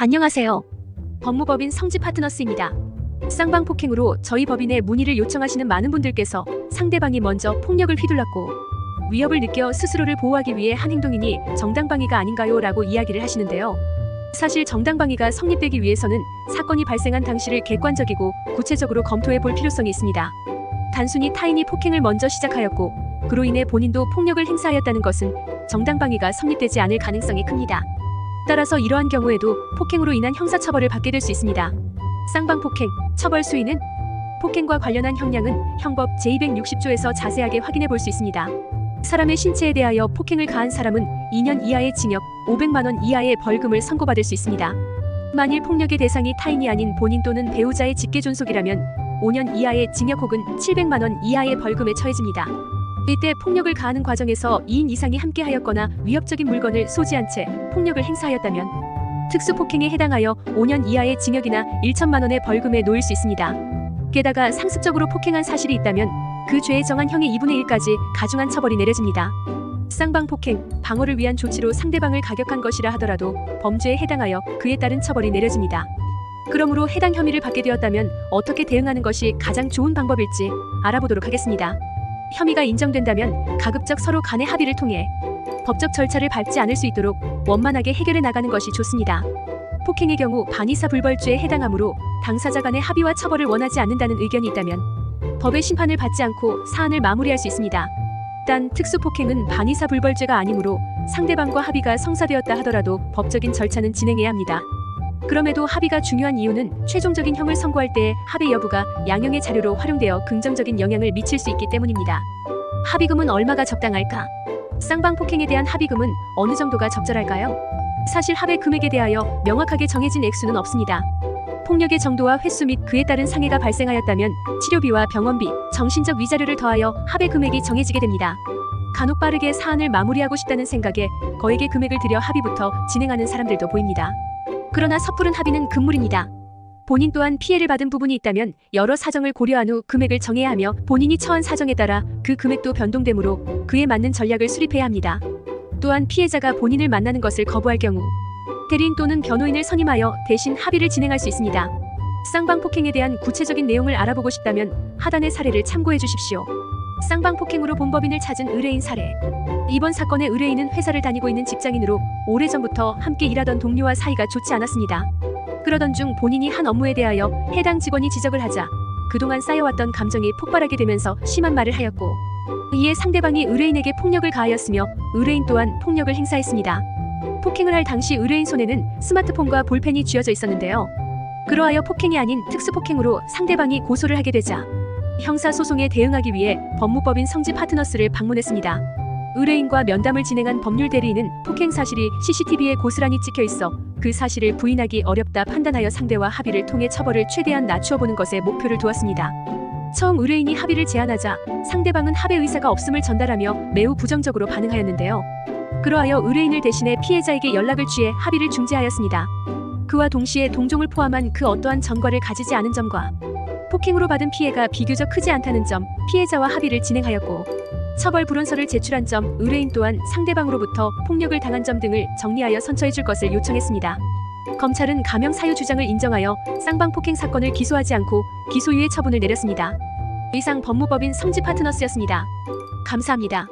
안녕하세요. 법무법인 성지 파트너스입니다. 쌍방폭행으로 저희 법인에 문의를 요청하시는 많은 분들께서 상대방이 먼저 폭력을 휘둘렀고 위협을 느껴 스스로를 보호하기 위해 한 행동이니 정당방위가 아닌가요? 라고 이야기를 하시는데요. 사실 정당방위가 성립되기 위해서는 사건이 발생한 당시를 객관적이고 구체적으로 검토해 볼 필요성이 있습니다. 단순히 타인이 폭행을 먼저 시작하였고 그로 인해 본인도 폭력을 행사하였다는 것은 정당방위가 성립되지 않을 가능성이 큽니다. 따라서 이러한 경우에도 폭행으로 인한 형사처벌을 받게 될 수 있습니다. 쌍방폭행, 처벌 수위는 폭행과 관련한 형량은 형법 제260조에서 자세하게 확인해 볼 수 있습니다. 사람의 신체에 대하여 폭행을 가한 사람은 2년 이하의 징역, 500만 원 이하의 벌금을 선고받을 수 있습니다. 만일 폭력의 대상이 타인이 아닌 본인 또는 배우자의 직계존속이라면 5년 이하의 징역 혹은 700만 원 이하의 벌금에 처해집니다. 이때 폭력을 가하는 과정에서 2인 이상이 함께하였거나 위협적인 물건을 소지한 채 폭력을 행사하였다면 특수폭행에 해당하여 5년 이하의 징역이나 1천만 원의 벌금에 놓일 수 있습니다. 게다가 상습적으로 폭행한 사실이 있다면 그 죄에 정한 형의 2분의 1까지 가중한 처벌이 내려집니다. 쌍방폭행, 방어를 위한 조치로 상대방을 가격한 것이라 하더라도 범죄에 해당하여 그에 따른 처벌이 내려집니다. 그러므로 해당 혐의를 받게 되었다면 어떻게 대응하는 것이 가장 좋은 방법일지 알아보도록 하겠습니다. 혐의가 인정된다면 가급적 서로 간의 합의를 통해 법적 절차를 밟지 않을 수 있도록 원만하게 해결해 나가는 것이 좋습니다. 폭행의 경우 반의사불벌죄에 해당하므로 당사자 간의 합의와 처벌을 원하지 않는다는 의견이 있다면 법의 심판을 받지 않고 사안을 마무리할 수 있습니다. 단 특수폭행은 반의사불벌죄가 아니므로 상대방과 합의가 성사되었다 하더라도 법적인 절차는 진행해야 합니다. 그럼에도 합의가 중요한 이유는 최종적인 형을 선고할 때의 합의 여부가 양형의 자료로 활용되어 긍정적인 영향을 미칠 수 있기 때문입니다. 합의금은 얼마가 적당할까? 쌍방폭행에 대한 합의금은 어느 정도가 적절할까요? 사실 합의 금액에 대하여 명확하게 정해진 액수는 없습니다. 폭력의 정도와 횟수 및 그에 따른 상해가 발생하였다면 치료비와 병원비, 정신적 위자료를 더하여 합의 금액이 정해지게 됩니다. 간혹 빠르게 사안을 마무리하고 싶다는 생각에 거액의 금액을 들여 합의부터 진행하는 사람들도 보입니다. 그러나 섣부른 합의는 금물입니다. 본인 또한 피해를 받은 부분이 있다면 여러 사정을 고려한 후 금액을 정해야 하며 본인이 처한 사정에 따라 그 금액도 변동되므로 그에 맞는 전략을 수립해야 합니다. 또한 피해자가 본인을 만나는 것을 거부할 경우 대리인 또는 변호인을 선임하여 대신 합의를 진행할 수 있습니다. 쌍방폭행에 대한 구체적인 내용을 알아보고 싶다면 하단의 사례를 참고해 주십시오. 쌍방폭행으로 본법인을 찾은 의뢰인 사례. 이번 사건의 의뢰인은 회사를 다니고 있는 직장인으로 오래전부터 함께 일하던 동료와 사이가 좋지 않았습니다. 그러던 중 본인이 한 업무에 대하여 해당 직원이 지적을 하자 그동안 쌓여왔던 감정이 폭발하게 되면서 심한 말을 하였고 이에 상대방이 의뢰인에게 폭력을 가하였으며 의뢰인 또한 폭력을 행사했습니다. 폭행을 할 당시 의뢰인 손에는 스마트폰과 볼펜이 쥐어져 있었는데요. 그러하여 폭행이 아닌 특수폭행으로 상대방이 고소를 하게 되자 형사소송에 대응하기 위해 법무법인 성지 파트너스를 방문했습니다. 의뢰인과 면담을 진행한 법률 대리인은 폭행 사실이 CCTV에 고스란히 찍혀 있어 그 사실을 부인하기 어렵다 판단하여 상대와 합의를 통해 처벌을 최대한 낮추어 보는 것에 목표를 두었습니다. 처음 의뢰인이 합의를 제안하자 상대방은 합의 의사가 없음을 전달하며 매우 부정적으로 반응하였는데요. 그러하여 의뢰인을 대신해 피해자에게 연락을 취해 합의를 중지하였습니다. 그와 동시에 동종을 포함한 그 어떠한 전과를 가지지 않은 점과 폭행으로 받은 피해가 비교적 크지 않다는 점, 피해자와 합의를 진행하였고 처벌 불원서를 제출한 점, 의뢰인 또한 상대방으로부터 폭력을 당한 점 등을 정리하여 선처해 줄 것을 요청했습니다. 검찰은 가명 사유 주장을 인정하여 쌍방폭행 사건을 기소하지 않고 기소유예 처분을 내렸습니다. 이상 법무법인 성지 파트너스였습니다. 감사합니다.